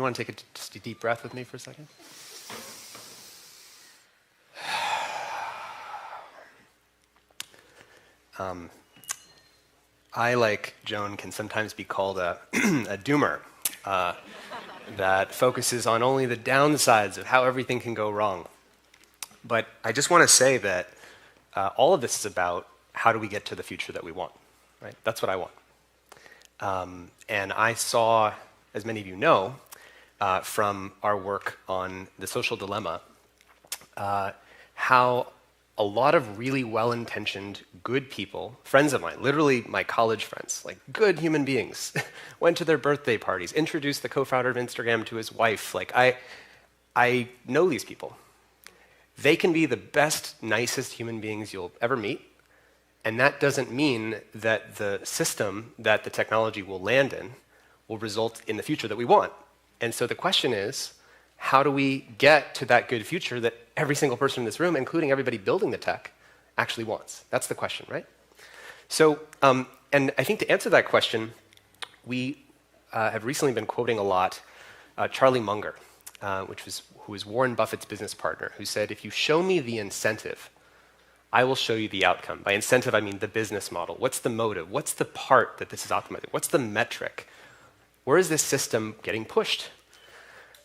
want to take just a deep breath with me for a second? I, like Joan, can sometimes be called a doomer that focuses on only the downsides of how everything can go wrong. But I just want to say that all of this is about how do we get to the future that we want, right? That's what I want. And I saw, as many of you know, from our work on the social dilemma, how a lot of really well-intentioned, good people, friends of mine, literally my college friends, like good human beings, went to their birthday parties, introduced the co-founder of Instagram to his wife. Like, I know these people. They can be the best, nicest human beings you'll ever meet, and that doesn't mean that the system that the technology will land in will result in the future that we want. And so the question is, how do we get to that good future that every single person in this room, including everybody building the tech, actually wants? That's the question, right? So, and I think to answer that question, we have recently been quoting a lot Charlie Munger, who was Warren Buffett's business partner, who said, if you show me the incentive, I will show you the outcome. By incentive, I mean the business model. What's the motive? What's the part that this is optimizing? What's the metric? Where is this system getting pushed?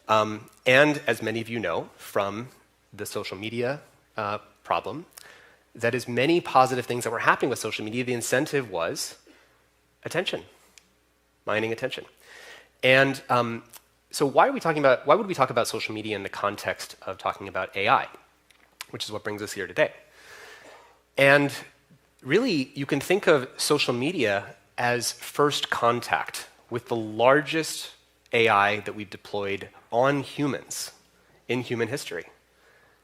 And as many of you know from the social media problem, that as many positive things that were happening with social media, the incentive was attention, mining attention. And so why would we talk about social media in the context of talking about AI, which is what brings us here today? And really, you can think of social media as first contact with the largest AI that we've deployed on humans in human history.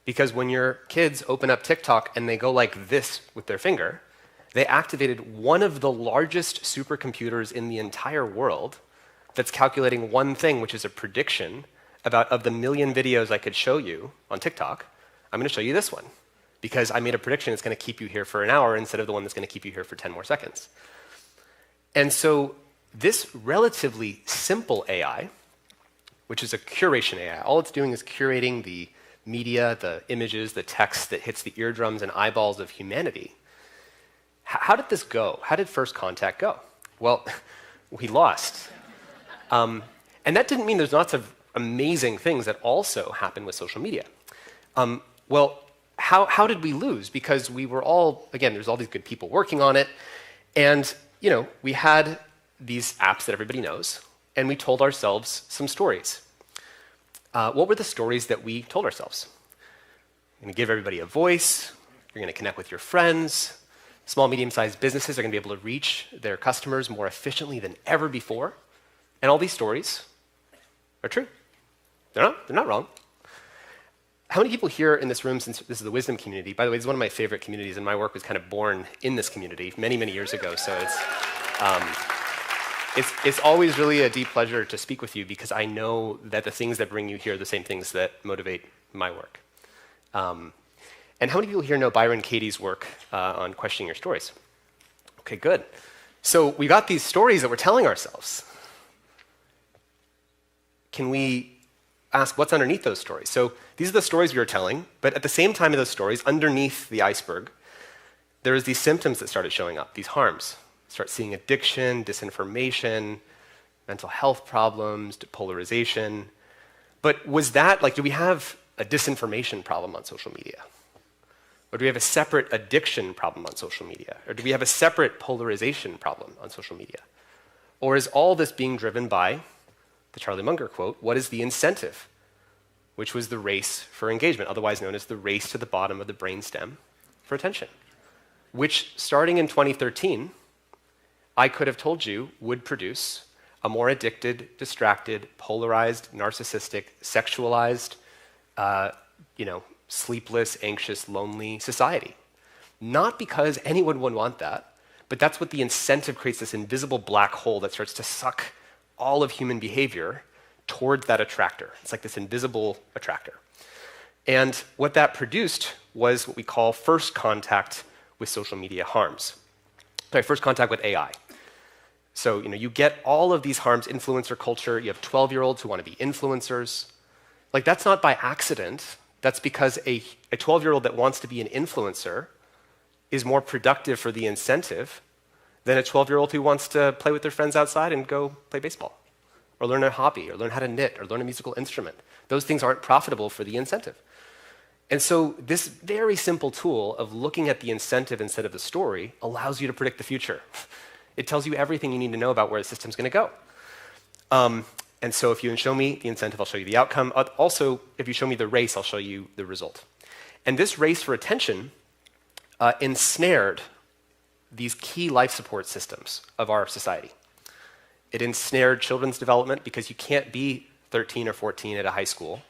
Because when your kids open up TikTok and they go like this with their finger, they activated one of the largest supercomputers in the entire world that's calculating one thing, which is a prediction about, of the million videos I could show you on TikTok, I'm going to show you this one. Because I made a prediction it's going to keep you here for an hour instead of the one that's going to keep you here for 10 more seconds. And so this relatively simple AI, which is a curation AI, all it's doing is curating the media, the images, the text that hits the eardrums and eyeballs of humanity. How did this go? How did first contact go? Well, we lost. And that didn't mean there's lots of amazing things that also happened with social media. Well, how did we lose? Because we were all, again, there's all these good people working on it, and we had these apps that everybody knows, and we told ourselves some stories. What were the stories that we told ourselves? You're going to give everybody a voice, you're going to connect with your friends, small, medium-sized businesses are going to be able to reach their customers more efficiently than ever before, and all these stories are true. They're not wrong. How many people here in this room, since this is the wisdom community, by the way, this is one of my favorite communities, and my work was kind of born in this community many, many years ago, so it's always really a deep pleasure to speak with you because I know that the things that bring you here are the same things that motivate my work. And how many people here know Byron Katie's work on questioning your stories? Okay, good. So we got these stories that we're telling ourselves. Can we ask what's underneath those stories? So these are the stories we were telling, but at the same time of those stories, underneath the iceberg, there was these symptoms that started showing up, these harms. Start seeing addiction, disinformation, mental health problems, polarization. But was that, do we have a disinformation problem on social media? Or do we have a separate addiction problem on social media? Or do we have a separate polarization problem on social media? Or is all this being driven by the Charlie Munger quote, what is the incentive? Which was the race for engagement, otherwise known as the race to the bottom of the brainstem for attention. Which, starting in 2013, I could have told you would produce a more addicted, distracted, polarized, narcissistic, sexualized, sleepless, anxious, lonely society. Not because anyone would want that, but that's what the incentive creates, this invisible black hole that starts to suck all of human behavior towards that attractor. It's like this invisible attractor. And what that produced was what we call first contact with social media harms. Sorry, first contact with AI. So, you get all of these harms, influencer culture. You have 12-year-olds who want to be influencers. Like, that's not by accident. That's because a 12-year-old that wants to be an influencer is more productive for the incentive than a 12-year-old who wants to play with their friends outside and go play baseball, or learn a hobby, or learn how to knit, or learn a musical instrument. Those things aren't profitable for the incentive. And so this very simple tool of looking at the incentive instead of the story allows you to predict the future. It tells you everything you need to know about where the system's going to go. And so if you show me the incentive, I'll show you the outcome. Also, if you show me the race, I'll show you the result. And this race for attention ensnared these key life support systems of our society. It ensnared children's development because you can't be 13 or 14 at a high school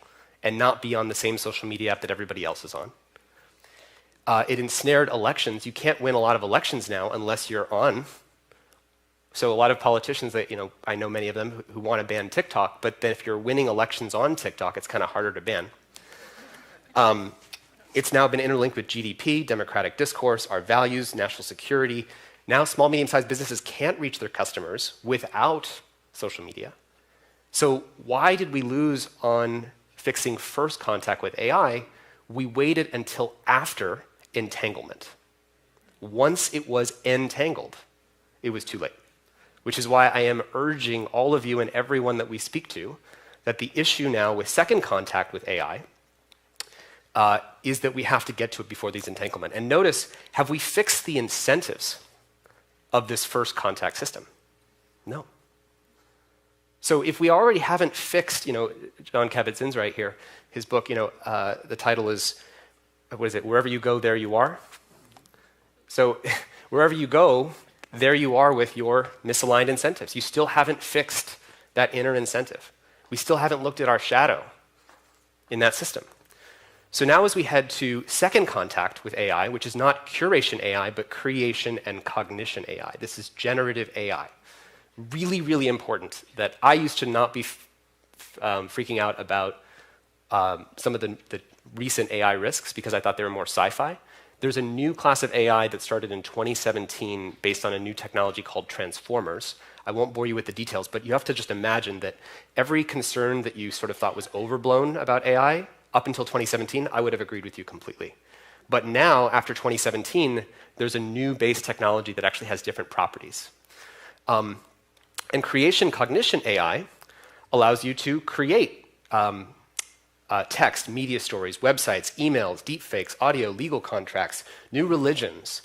and not be on the same social media app that everybody else is on. It ensnared elections. You can't win a lot of elections now unless you're on. So a lot of politicians that, I know many of them who want to ban TikTok, but then if you're winning elections on TikTok, it's kind of harder to ban. It's now been interlinked with GDP, democratic discourse, our values, national security. Now small, medium-sized businesses can't reach their customers without social media. So why did we lose on fixing first contact with AI? We waited until after entanglement. Once it was entangled, it was too late. Which is why I am urging all of you and everyone that we speak to that the issue now with second contact with AI is that we have to get to it before these entanglement. And notice, have we fixed the incentives of this first contact system? No. So if we already haven't fixed, John Kabat-Zinn's right here, his book, the title is, what is it? Wherever you go, there you are. So wherever you go, there you are with your misaligned incentives. You still haven't fixed that inner incentive. We still haven't looked at our shadow in that system. So now as we head to second contact with AI, which is not curation AI, but creation and cognition AI. This is generative AI. Really, really important that I used to not be freaking out about some of the recent AI risks because I thought they were more sci-fi. There's a new class of AI that started in 2017 based on a new technology called transformers. I won't bore you with the details, but you have to just imagine that every concern that you sort of thought was overblown about AI, up until 2017, I would have agreed with you completely. But now, after 2017, there's a new base technology that actually has different properties. And creation cognition AI allows you to create text, media stories, websites, emails, deepfakes, audio, legal contracts, new religions,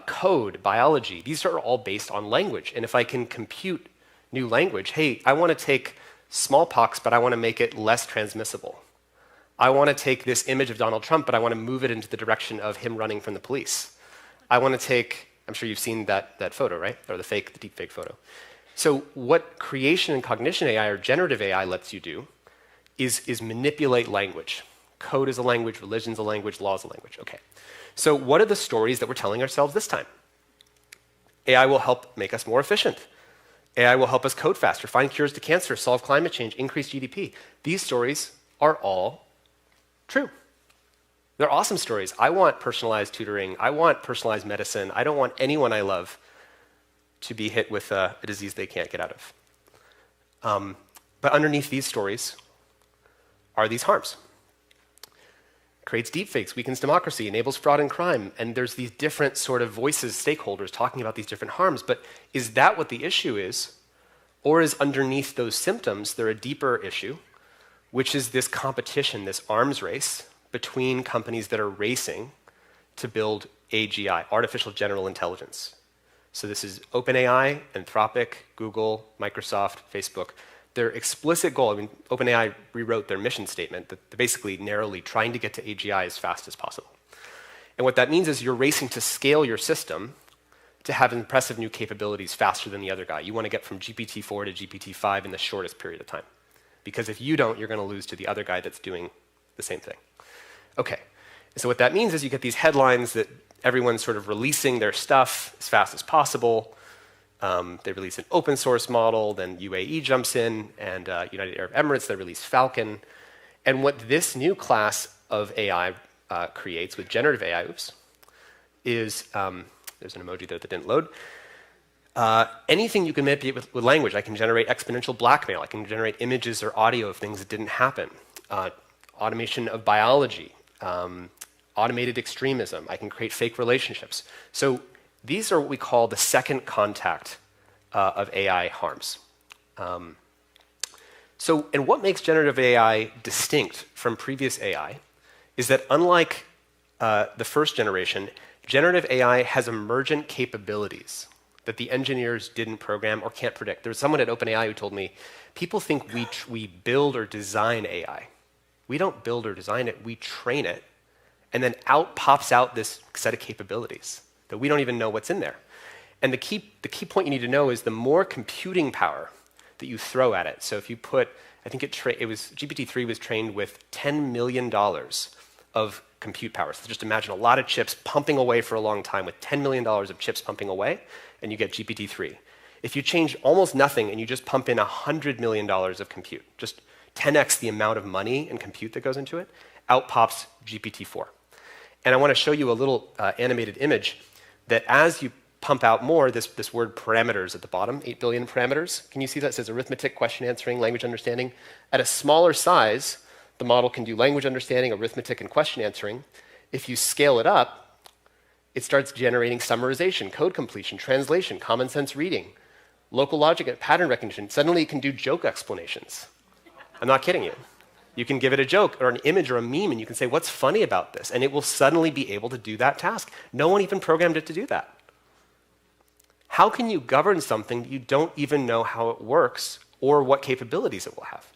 code, biology. These are all based on language. And if I can compute new language, hey, I want to take smallpox, but I want to make it less transmissible. I want to take this image of Donald Trump, but I want to move it into the direction of him running from the police. I want to take, I'm sure you've seen that photo, right? Or the deepfake photo. So what creation and cognition AI or generative AI lets you do is manipulate language. Code is a language, religion's a language, law is a language. Okay. So what are the stories that we're telling ourselves this time? AI will help make us more efficient. AI will help us code faster, find cures to cancer, solve climate change, increase GDP. These stories are all true. They're awesome stories. I want personalized tutoring. I want personalized medicine. I don't want anyone I love to be hit with a disease they can't get out of. But underneath these stories are these harms. Creates deepfakes, weakens democracy, enables fraud and crime, and there's these different sort of voices, stakeholders talking about these different harms. But is that what the issue is? Or is underneath those symptoms there a deeper issue, which is this competition, this arms race between companies that are racing to build AGI, artificial general intelligence. So this is OpenAI, Anthropic, Google, Microsoft, Facebook. Their explicit goal, OpenAI rewrote their mission statement that they're basically narrowly trying to get to AGI as fast as possible. And what that means is you're racing to scale your system to have impressive new capabilities faster than the other guy. You want to get from GPT-4 to GPT-5 in the shortest period of time. Because if you don't, you're going to lose to the other guy that's doing the same thing. Okay, so what that means is you get these headlines that everyone's sort of releasing their stuff as fast as possible. They release an open source model, then UAE jumps in, and United Arab Emirates, they release Falcon. And what this new class of AI creates with generative AI, is, there's an emoji there that didn't load, Anything you can manipulate with language. I can generate exponential blackmail. I can generate images or audio of things that didn't happen. Automation of biology. Automated extremism. I can create fake relationships. So these are what we call the second contact of AI harms. And what makes generative AI distinct from previous AI is that unlike the first generation, generative AI has emergent capabilities that the engineers didn't program or can't predict. There was someone at OpenAI who told me, people think we build or design AI. We don't build or design it, we train it, and then pops out this set of capabilities that we don't even know what's in there. And the key point you need to know is the more computing power that you throw at it. So if you put, I think GPT-3 was trained with $10 million of compute power. So just imagine a lot of chips pumping away for a long time with $10 million of chips pumping away, and you get GPT-3. If you change almost nothing and you just pump in $100 million of compute, just 10x the amount of money and compute that goes into it, out pops GPT-4. And I want to show you a little animated image that as you pump out more, this word parameters at the bottom, 8 billion parameters. Can you see that? It says arithmetic, question answering, language understanding. At a smaller size, the model can do language understanding, arithmetic, and question answering. If you scale it up, it starts generating summarization, code completion, translation, common sense reading, local logic, and pattern recognition. Suddenly it can do joke explanations. I'm not kidding you. You can give it a joke or an image or a meme, and you can say, what's funny about this? And it will suddenly be able to do that task. No one even programmed it to do that. How can you govern something that you don't even know how it works or what capabilities it will have?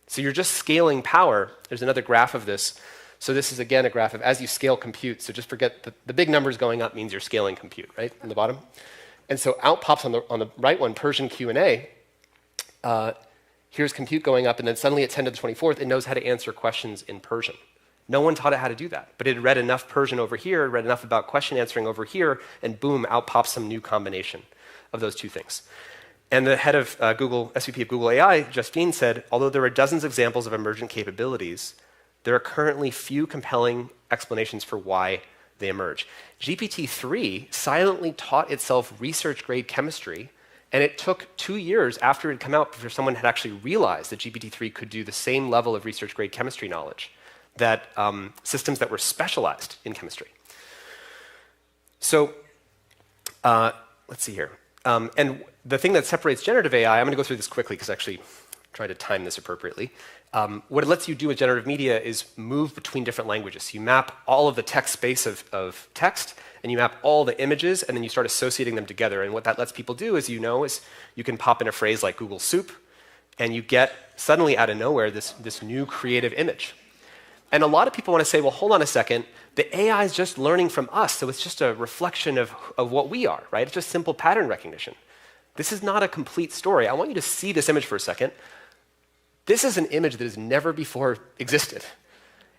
So you're just scaling power. There's another graph of this. So this is, again, a graph of as you scale compute. So just forget the big numbers going up means you're scaling compute, right, in the bottom. And so out pops on the right one, Persian Q&A. Here's compute going up, and then suddenly at 10 to the 24th, it knows how to answer questions in Persian. No one taught it how to do that. But it read enough Persian over here, it read enough about question answering over here, and boom, out pops some new combination of those two things. And the head of SVP of Google AI, Justine, said, although there are dozens of examples of emergent capabilities, there are currently few compelling explanations for why they emerge. GPT-3 silently taught itself research-grade chemistry, and it took 2 years after it had come out before someone had actually realized that GPT-3 could do the same level of research-grade chemistry knowledge that systems that were specialized in chemistry. So let's see here. And the thing that separates generative AI, I'm going to go through this quickly because I actually tried to time this appropriately. What it lets you do with generative media is move between different languages. So you map all of the text space of text, and you map all the images, and then you start associating them together. And what that lets people do, as you know, is you can pop in a phrase like Google soup, and you get suddenly out of nowhere this new creative image. And a lot of people want to say, well, hold on a second. The AI is just learning from us, so it's just a reflection of what we are, right? It's just simple pattern recognition. This is not a complete story. I want you to see this image for a second. This is an image that has never before existed.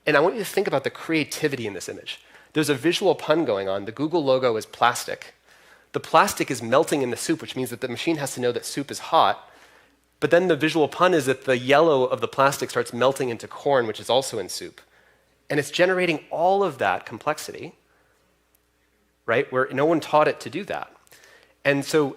And I want you to think about the creativity in this image. There's a visual pun going on. The Google logo is plastic. The plastic is melting in the soup, which means that the machine has to know that soup is hot. But then the visual pun is that the yellow of the plastic starts melting into corn, which is also in soup. And it's generating all of that complexity, right, where no one taught it to do that. And so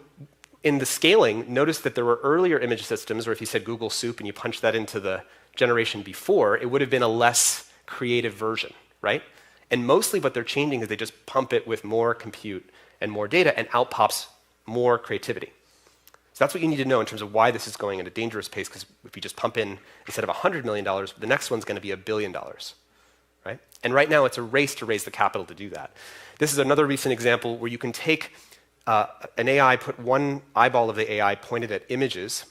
in the scaling, notice that there were earlier image systems where if you said Google soup and you punched that into the generation before, it would have been a less creative version, right? And mostly what they're changing is they just pump it with more compute and more data, and out pops more creativity. So that's what you need to know in terms of why this is going at a dangerous pace, because if you just pump in, instead of $100 million, the next one's going to be $1 billion, right? And right now, it's a race to raise the capital to do that. This is another recent example where you can take an AI, put one eyeball of the AI pointed at images,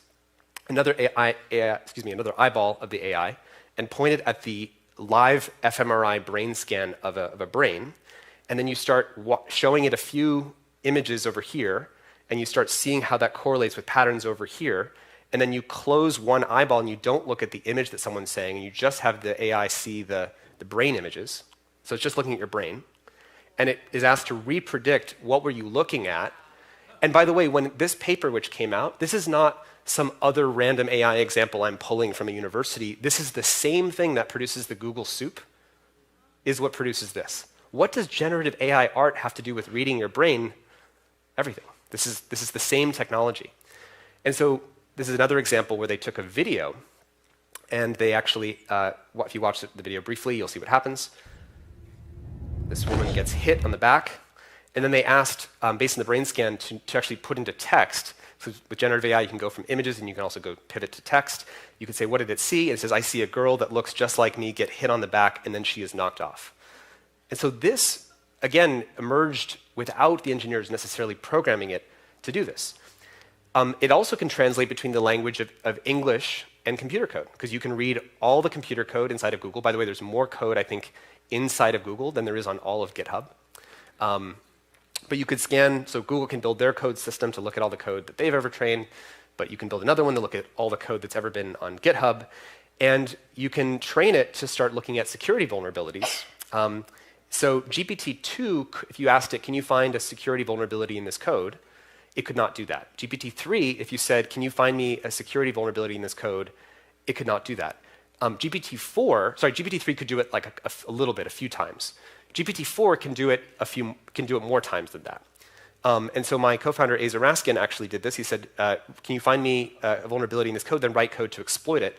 another eyeball of the AI, and point it at the live fMRI brain scan of a brain, and then you start showing it a few images over here, and you start seeing how that correlates with patterns over here, and then you close one eyeball and you don't look at the image that someone's saying, and you just have the AI see the brain images. So it's just looking at your brain. And it is asked to repredict what were you looking at. And by the way, when this paper which came out, this is not some other random AI example I'm pulling from a university. This is the same thing that produces the Google soup, is what produces this. What does generative AI art have to do with reading your brain? Everything. This is the same technology. And so this is another example where they took a video, and they actually, if you watch the video briefly, you'll see what happens. This woman gets hit on the back, and then they asked, based on the brain scan, to actually put into text. So with generative AI, you can go from images, and you can also go pivot to text. You can say, what did it see? And it says, I see a girl that looks just like me get hit on the back, and then she is knocked off. And so this, again, emerged without the engineers necessarily programming it to do this. It also can translate between the language of English and computer code, because you can read all the computer code inside of Google. By the way, there's more code, I think, inside of Google than there is on all of GitHub. But you could scan, so Google can build their code system to look at all the code that they've ever trained, but you can build another one to look at all the code that's ever been on GitHub, and you can train it to start looking at security vulnerabilities. So GPT-2, if you asked it, can you find a security vulnerability in this code, it could not do that. GPT-3, if you said, can you find me a security vulnerability in this code, it could not do that. GPT-3 could do it like a little bit, a few times. GPT-4 can do it more times than that. And so my co-founder, Aza Raskin, actually did this. He said, can you find me a vulnerability in this code, then write code to exploit it.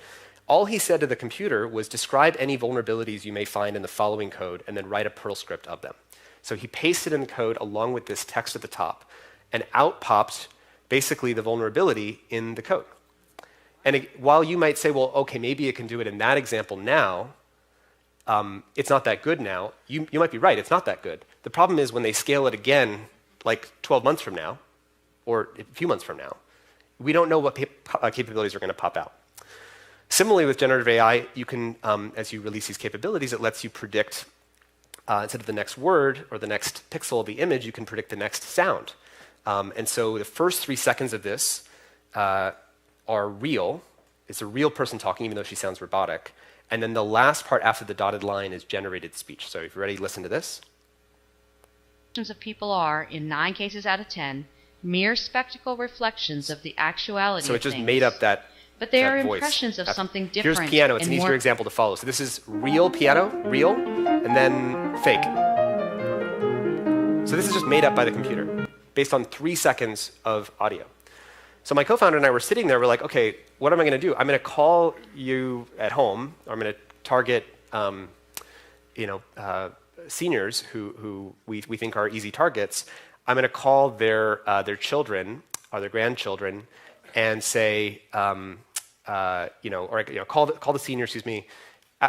All he said to the computer was, describe any vulnerabilities you may find in the following code, and then write a Perl script of them. So he pasted in the code along with this text at the top, and out popped basically the vulnerability in the code. And while you might say, well, OK, maybe it can do it in that example now, it's not that good now. You might be right, it's not that good. The problem is when they scale it again, like 12 months from now, or a few months from now, we don't know what capabilities are going to pop out. Similarly, with generative AI, you can, as you release these capabilities, it lets you predict, instead of the next word or the next pixel of the image, you can predict the next sound. And so the first 3 seconds of this are real. It's a real person talking, even though she sounds robotic. And then the last part after the dotted line is generated speech. So if you're ready, listen to this. Of people are, in 9 cases out of 10, mere spectacle reflections of the actuality So it of just things. made up that But they are voice. impressions of something different. Here's piano. It's an easier more example to follow. So this is real piano, real, and then fake. So this is just made up by the computer based on 3 seconds of audio. So my co-founder and I were sitting there. We're like, OK, what am I going to do? I'm going to call you at home. Or I'm going to target seniors who we think are easy targets. I'm going to call their children or their grandchildren and say, call the senior, excuse me,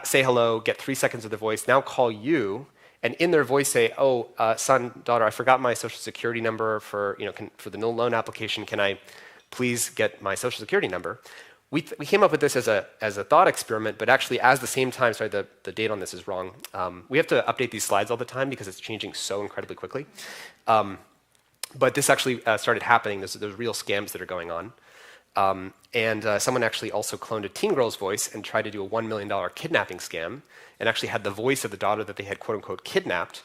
say hello, get 3 seconds of the voice, now call you, and in their voice say, oh, son, daughter, I forgot my social security number for the no loan application. Can I please get my social security number? We came up with this as a thought experiment, but actually at the same time, sorry, the date on this is wrong. We have to update these slides all the time because it's changing so incredibly quickly. But this actually started happening. There's real scams that are going on. And someone actually also cloned a teen girl's voice and tried to do a $1 million kidnapping scam and actually had the voice of the daughter that they had quote unquote kidnapped.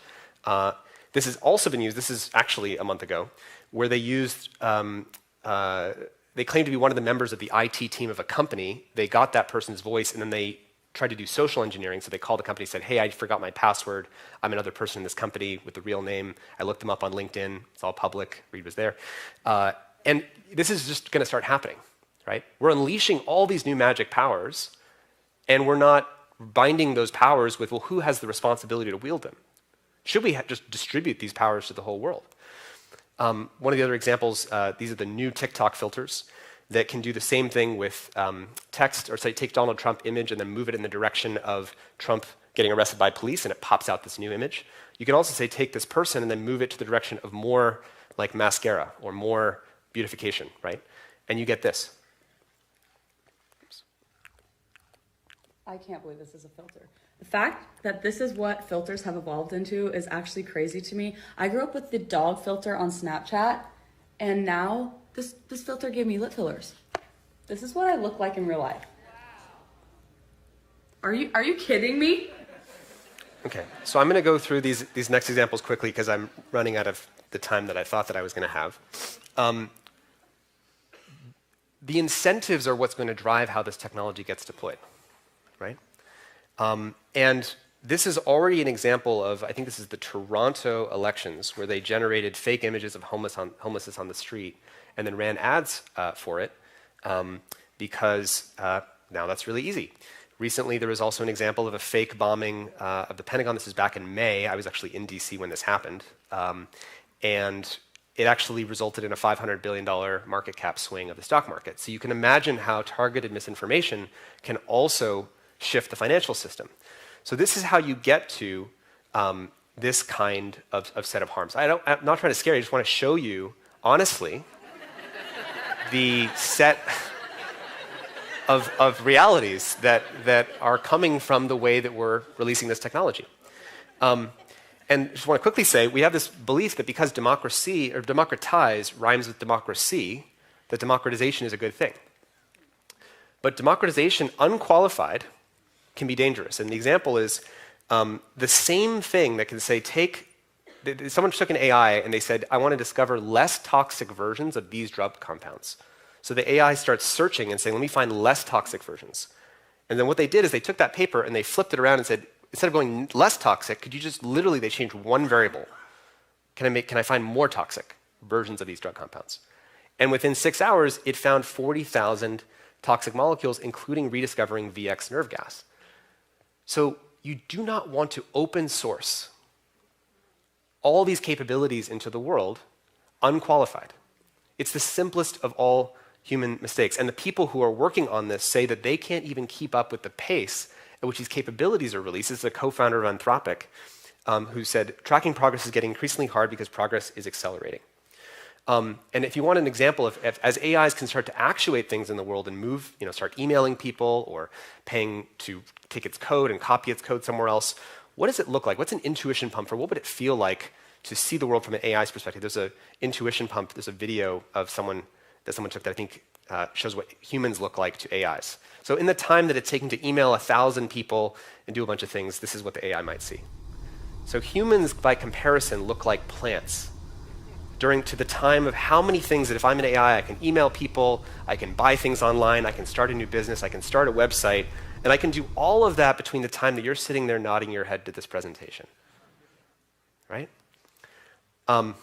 This has also been used, this is actually a month ago, where they used, they claimed to be one of the members of the IT team of a company. They got that person's voice and then they tried to do social engineering. So they called the company and said, hey, I forgot my password. I'm another person in this company with the real name. I looked them up on LinkedIn. It's all public. Reed was there. And this is just going to start happening, right? We're unleashing all these new magic powers, and we're not binding those powers with, well, who has the responsibility to wield them? Should we just distribute these powers to the whole world? One of the other examples, these are the new TikTok filters that can do the same thing with text, or say take Donald Trump image and then move it in the direction of Trump getting arrested by police, and it pops out this new image. You can also say take this person and then move it to the direction of more like mascara or more beautification, right? And you get this. Oops. I can't believe this is a filter. The fact that this is what filters have evolved into is actually crazy to me. I grew up with the dog filter on Snapchat, and now this filter gave me lip fillers. This is what I look like in real life. Are you kidding me? Okay, so I'm going to go through these next examples quickly because I'm running out of the time that I thought that I was going to have. The incentives are what's going to drive how this technology gets deployed, right? And this is already an example of, I think this is the Toronto elections, where they generated fake images of homelessness on the street and then ran ads for it, because now that's really easy. Recently, there was also an example of a fake bombing of the Pentagon. This is back in May. I was actually in DC when this happened. And it actually resulted in a $500 billion market cap swing of the stock market. So you can imagine how targeted misinformation can also shift the financial system. So this is how you get to this kind of set of harms. I'm not trying to scare you. I just want to show you, honestly, the set of realities that are coming from the way that we're releasing this technology. And just want to quickly say, we have this belief that because democracy, or democratize, rhymes with democracy, that democratization is a good thing. But democratization unqualified can be dangerous. And the example is the same thing that can say, someone took an AI and they said, I want to discover less toxic versions of these drug compounds. So the AI starts searching and saying, let me find less toxic versions. And then what they did is they took that paper and they flipped it around and said, instead of going less toxic, could you just literally, they changed one variable. Can I find more toxic versions of these drug compounds? And within 6 hours, it found 40,000 toxic molecules, including rediscovering VX nerve gas. So you do not want to open source all these capabilities into the world unqualified. It's the simplest of all human mistakes. And the people who are working on this say that they can't even keep up with the pace at which these capabilities are released. This is a co-founder of Anthropic who said, tracking progress is getting increasingly hard because progress is accelerating. And if you want an example of, as AIs can start to actuate things in the world and move, start emailing people or paying to take its code and copy its code somewhere else, what does it look like? What's an intuition pump for? What would it feel like to see the world from an AI's perspective? There's an intuition pump. There's a video of someone took that I think shows what humans look like to AIs. So in the time that it's taking to email 1,000 people and do a bunch of things, this is what the AI might see. So humans, by comparison, look like plants to the time of how many things that if I'm an AI, I can email people, I can buy things online, I can start a new business, I can start a website, and I can do all of that between the time that you're sitting there nodding your head to this presentation. Right? I'm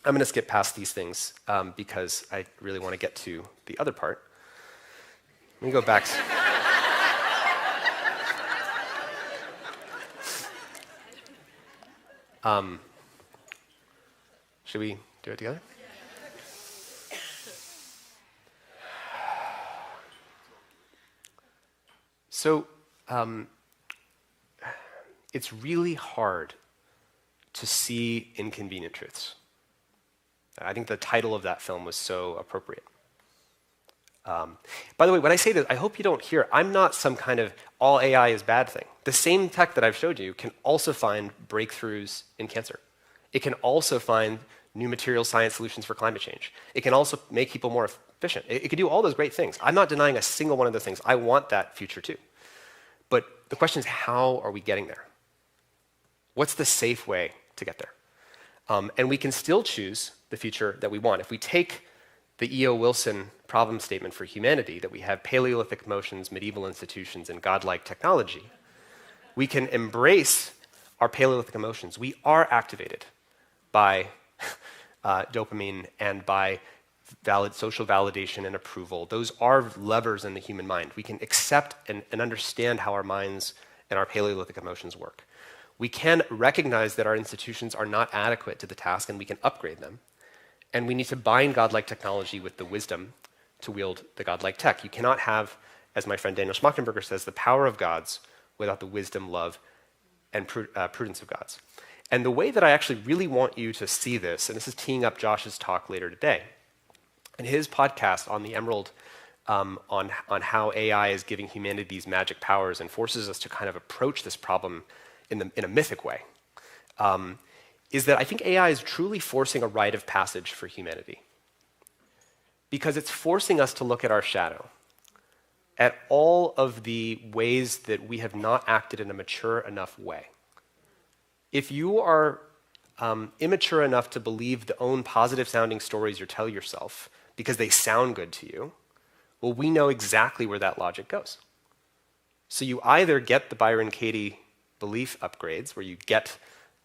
going to skip past these things because I really want to get to the other part. Let me go back. Should we do it together? So it's really hard to see inconvenient truths. I think the title of that film was so appropriate. By the way, when I say this, I hope you don't hear, I'm not some kind of all AI is bad thing. The same tech that I've showed you can also find breakthroughs in cancer. It can also find new material science solutions for climate change. It can also make people more efficient. It can do all those great things. I'm not denying a single one of those things. I want that future too. But the question is, how are we getting there? What's the safe way to get there? And we can still choose the future that we want. If we take the E.O. Wilson problem statement for humanity, that we have Paleolithic motions, medieval institutions, and godlike technology, we can embrace our Paleolithic emotions. We are activated by dopamine and by social validation and approval. Those are levers in the human mind. We can accept and understand how our minds and our Paleolithic emotions work. We can recognize that our institutions are not adequate to the task, and we can upgrade them. And we need to bind godlike technology with the wisdom to wield the godlike tech. You cannot have, as my friend Daniel Schmachtenberger says, the power of gods without the wisdom, love, and prudence of gods. And the way that I actually really want you to see this, and this is teeing up Josh's talk later today, in his podcast on the Emerald, on how AI is giving humanity these magic powers and forces us to kind of approach this problem in a mythic way, is that I think AI is truly forcing a rite of passage for humanity. Because it's forcing us to look at our shadow, at all of the ways that we have not acted in a mature enough way. If you are immature enough to believe the own positive-sounding stories you tell yourself because they sound good to you, well, we know exactly where that logic goes. So you either get the Byron Katie belief upgrades where you get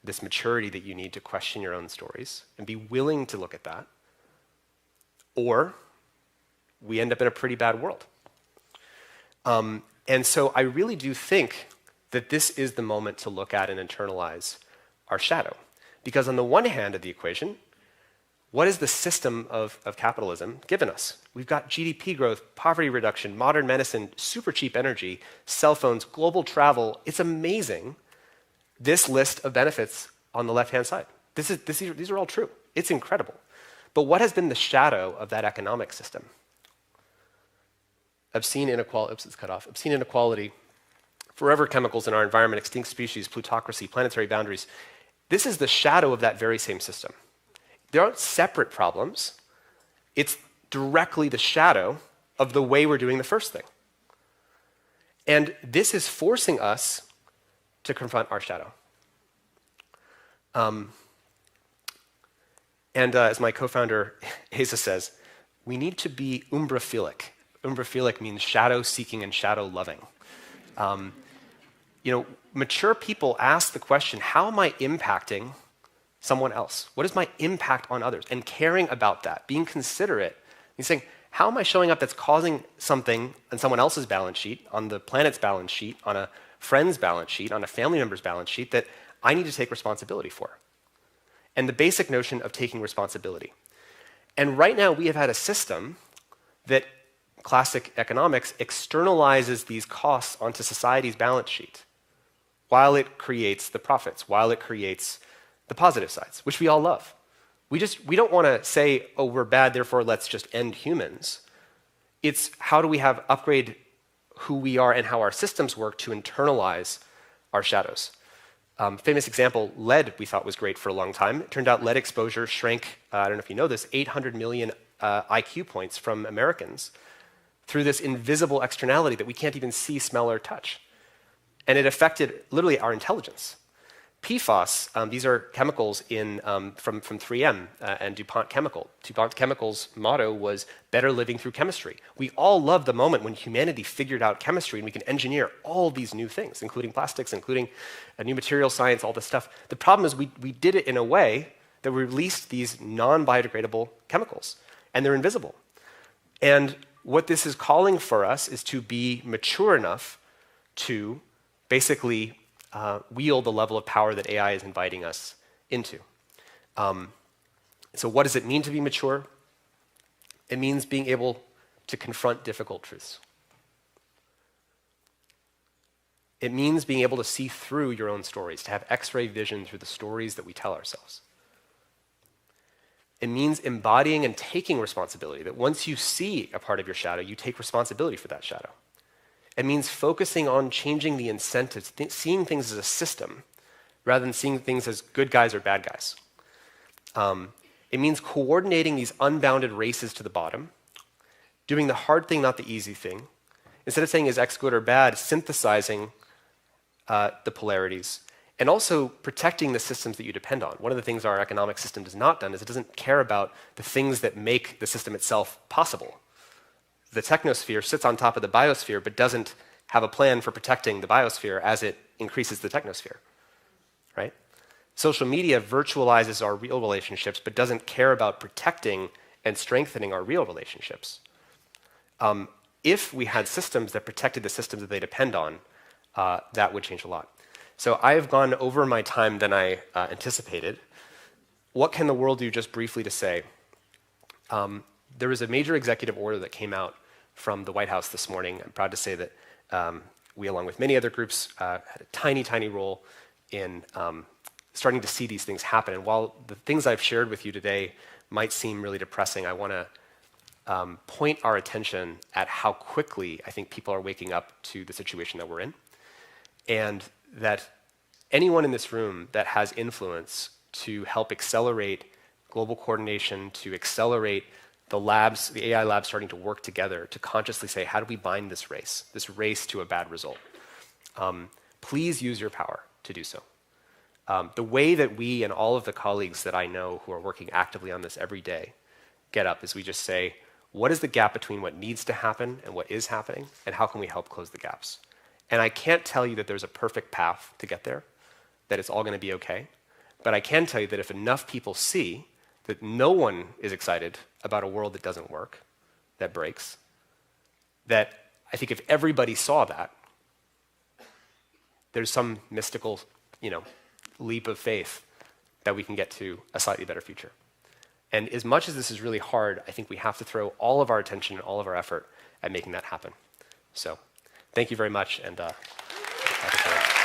this maturity that you need to question your own stories and be willing to look at that, or we end up in a pretty bad world. And so I really do think that this is the moment to look at and internalize our shadow. Because on the one hand of the equation, what is the system of capitalism given us? We've got GDP growth, poverty reduction, modern medicine, super cheap energy, cell phones, global travel. It's amazing, this list of benefits on the left-hand side. These are all true. It's incredible. But what has been the shadow of that economic system? Obscene inequality, oops, it's cut off. Obscene inequality, forever chemicals in our environment, extinct species, plutocracy, planetary boundaries. This is the shadow of that very same system. They aren't separate problems. It's directly the shadow of the way we're doing the first thing. And this is forcing us to confront our shadow. As my co-founder Asa says, we need to be umbraphilic. Umbraphilic means shadow-seeking and shadow-loving. Mature people ask the question, how am I impacting someone else? What is my impact on others? And caring about that, being considerate, and saying, how am I showing up that's causing something on someone else's balance sheet, on the planet's balance sheet, on a friend's balance sheet, on a family member's balance sheet that I need to take responsibility for? And the basic notion of taking responsibility. And right now we have had a system that classic economics externalizes these costs onto society's balance sheet while it creates the profits, while it creates the positive sides, which we all love. We don't want to say, oh, we're bad, therefore let's just end humans. It's how do we upgrade who we are and how our systems work to internalize our shadows. Famous example, lead we thought was great for a long time. It turned out lead exposure shrank, I don't know if you know this, 800 million IQ points from Americans through this invisible externality that we can't even see, smell, or touch. And it affected literally our intelligence. PFAS, these are chemicals from 3M and DuPont Chemical. DuPont Chemical's motto was better living through chemistry. We all love the moment when humanity figured out chemistry and we can engineer all these new things, including plastics, including new material science, all this stuff. The problem is we did it in a way that we released these non-biodegradable chemicals, and they're invisible. And what this is calling for us is to be mature enough to basically wield the level of power that AI is inviting us into. So what does it mean to be mature? It means being able to confront difficult truths. It means being able to see through your own stories, to have X-ray vision through the stories that we tell ourselves. It means embodying and taking responsibility, that once you see a part of your shadow, you take responsibility for that shadow. It means focusing on changing the incentives, seeing things as a system, rather than seeing things as good guys or bad guys. It means coordinating these unbounded races to the bottom, doing the hard thing, not the easy thing. Instead of saying is X good or bad, synthesizing the polarities, and also protecting the systems that you depend on. One of the things our economic system does not do is it doesn't care about the things that make the system itself possible. The technosphere sits on top of the biosphere, but doesn't have a plan for protecting the biosphere as it increases the technosphere, right? Social media virtualizes our real relationships, but doesn't care about protecting and strengthening our real relationships. If we had systems that protected the systems that they depend on, that would change a lot. So I have gone over my time than I anticipated. What can the world do, just briefly to say? There was a major executive order that came out from the White House this morning. I'm proud to say that we, along with many other groups, had a tiny, tiny role in starting to see these things happen. And while the things I've shared with you today might seem really depressing, I want to point our attention at how quickly I think people are waking up to the situation that we're in. And that anyone in this room that has influence to help accelerate global coordination, to accelerate the labs, the AI labs starting to work together to consciously say, how do we bind this race to a bad result? Please use your power to do so. The way that we and all of the colleagues that I know who are working actively on this every day get up is we just say, what is the gap between what needs to happen and what is happening, and how can we help close the gaps? And I can't tell you that there's a perfect path to get there, that it's all going to be okay. But I can tell you that if enough people see that no one is excited about a world that doesn't work, that breaks, that I think if everybody saw that, there's some mystical, leap of faith that we can get to a slightly better future. And as much as this is really hard, I think we have to throw all of our attention and all of our effort at making that happen. So thank you very much, and happy to